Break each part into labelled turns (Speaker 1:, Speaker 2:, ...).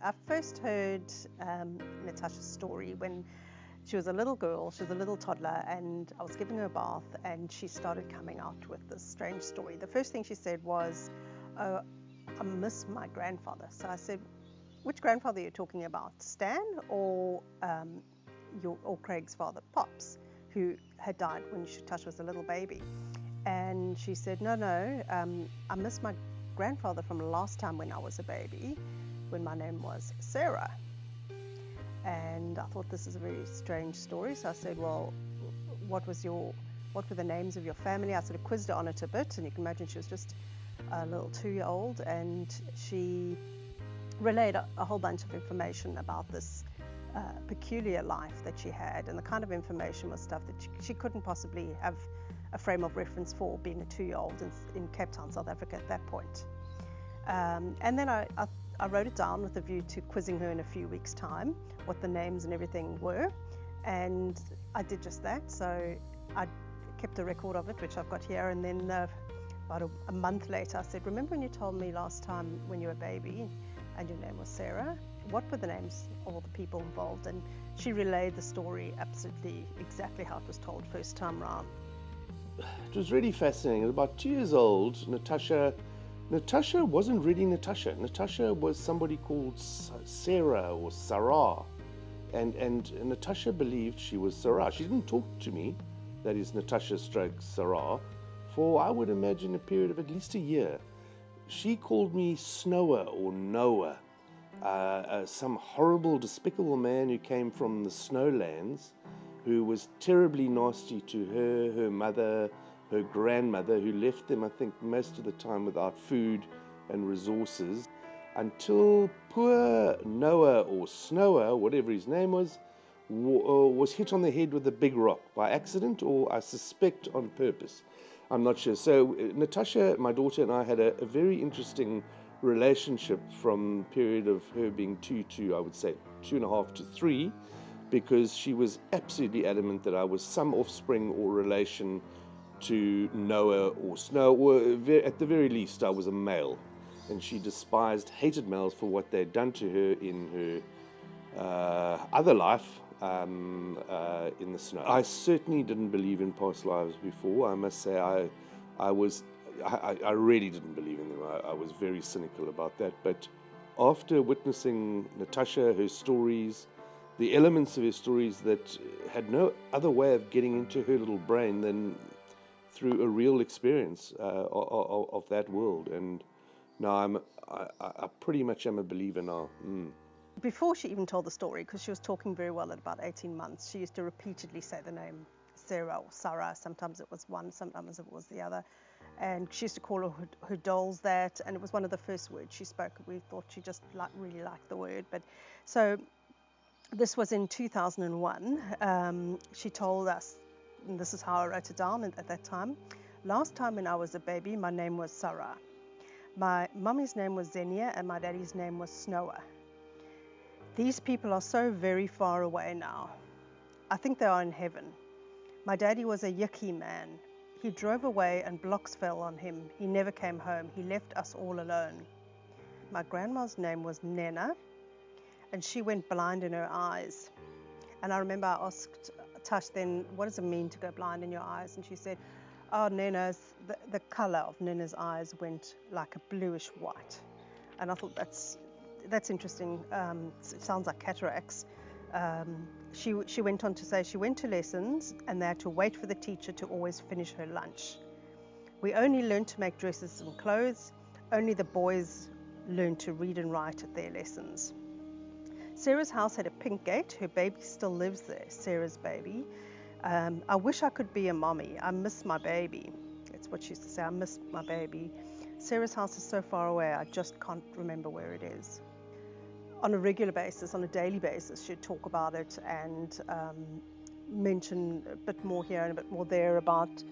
Speaker 1: I first heard Natasha's story when she was a little girl, she was a little toddler, and I was giving her a bath, and she started coming out with this strange story. The first thing she said was, "Oh, I miss my grandfather." So I said, "Which grandfather are you talking about, Stan or Craig's father, Pops, who had died when Natasha was a little baby?" And she said, no, I miss my grandfather from last time when I was a baby, when my name was Sarah." And I thought, this is a very strange story. So I said, "Well, what were the names of your family?" I sort of quizzed her on it a bit, and you can imagine she was just a little 2-year-old, and she relayed a whole bunch of information about this peculiar life that she had, and the kind of information was stuff that she couldn't possibly have a frame of reference for, being a 2-year-old in Cape Town, South Africa at that point. And then I wrote it down with a view to quizzing her in a few weeks' time, what the names and everything were, and I did just that. So I kept a record of it, which I've got here, and then about a month later I said, "Remember when you told me last time when you were a baby and your name was Sarah? What were the names of all the people involved?" And she relayed the story absolutely exactly how it was told first time round.
Speaker 2: It was really fascinating. At about 2 years old, Natasha wasn't really Natasha. Natasha was somebody called Sarah or Sarah. And Natasha believed she was Sarah. She didn't talk to me, that is Natasha stroke Sarah, for I would imagine a period of at least a year. She called me Snower or Noah, some horrible, despicable man who came from the snowlands, who was terribly nasty to her mother, her grandmother, who left them, I think, most of the time without food and resources, until poor Noah or Snower, whatever his name was hit on the head with a big rock by accident, or I suspect on purpose. I'm not sure. So Natasha, my daughter, and I had a very interesting relationship from period of her being 2 to, I would say, 2.5 to 3, because she was absolutely adamant that I was some offspring or relation to Noah or Snow, or at the very least I was a male, and she hated males for what they'd done to her in her other life in the snow. I certainly didn't believe in past lives before. I must say I really didn't believe in them. I was very cynical about that. But after witnessing Natasha, her stories, the elements of her stories that had no other way of getting into her little brain than through a real experience of that world, and now I pretty much am a believer now.
Speaker 1: Before she even told the story, because she was talking very well at about 18 months, she used to repeatedly say the name Sarah or Sarah. Sometimes it was one, sometimes it was the other. And she used to call her dolls that, and it was one of the first words she spoke. We thought she just really liked the word. But so this was in 2001. She told us, and this is how I wrote it down at that time: "Last time when I was a baby, my name was Sarah. My mummy's name was Zenia, and my daddy's name was Snower. These people are so very far away now. I think they are in heaven. My daddy was a yucky man. He drove away and blocks fell on him. He never came home. He left us all alone. My grandma's name was Nena, and she went blind in her eyes." And I remember I asked Tash then, "What does it mean to go blind in your eyes?" And she said, "Oh, the color of Nena's eyes went like a bluish white." And I thought that's interesting. It sounds like cataracts. She went on to say she went to lessons and they had to wait for the teacher to always finish her lunch. "We only learned to make dresses and clothes. Only the boys learned to read and write at their lessons." Sarah's house had a pink gate. Her baby still lives there, Sarah's baby. "I wish I could be a mommy. I miss my baby." That's what she used to say, "I miss my baby. Sarah's house is so far away, I just can't remember where it is." On a regular basis, on a daily basis, she'd talk about it and mention a bit more here and a bit more there about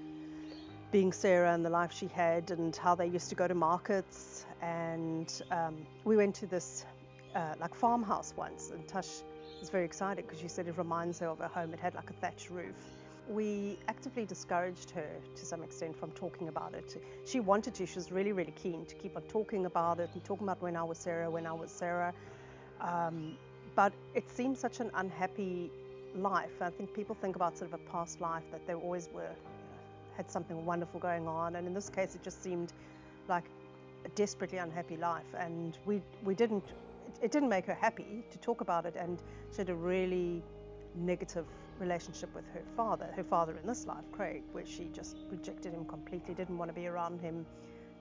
Speaker 1: being Sarah and the life she had and how they used to go to markets. And we went to this like farmhouse once, and Tash was very excited because she said it reminds her of her home. It had like a thatched roof. We actively discouraged her to some extent from talking about it. She wanted to, she was really, really keen to keep on talking about it and talking about when I was Sarah. But it seems such an unhappy life. I think people think about sort of a past life that they always were, had something wonderful going on, and in this case, it just seemed like a desperately unhappy life. And we didn't, it didn't make her happy to talk about it, and she had a really negative relationship with her father in this life, Craig, where she just rejected him completely, didn't want to be around him,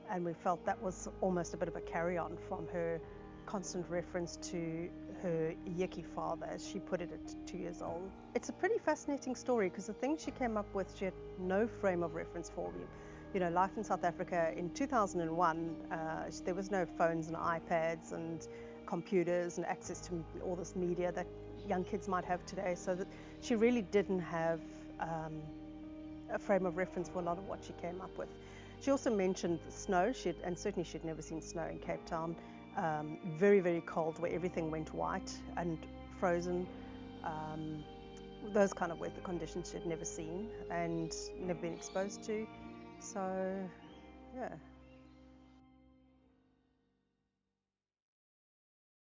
Speaker 1: and we felt that was almost a bit of a carry-on from her constant reference to her yucky father, as she put it at 2 years old. It's a pretty fascinating story because the things she came up with, she had no frame of reference for me. You know, life in South Africa in 2001, there was no phones and iPads and computers and access to all this media that young kids might have today, so that she really didn't have a frame of reference for a lot of what she came up with. She also mentioned the snow, and certainly she'd never seen snow in Cape Town. Very, very cold, where everything went white and frozen. Those kind of weather conditions she'd never seen and never been exposed to. So, yeah.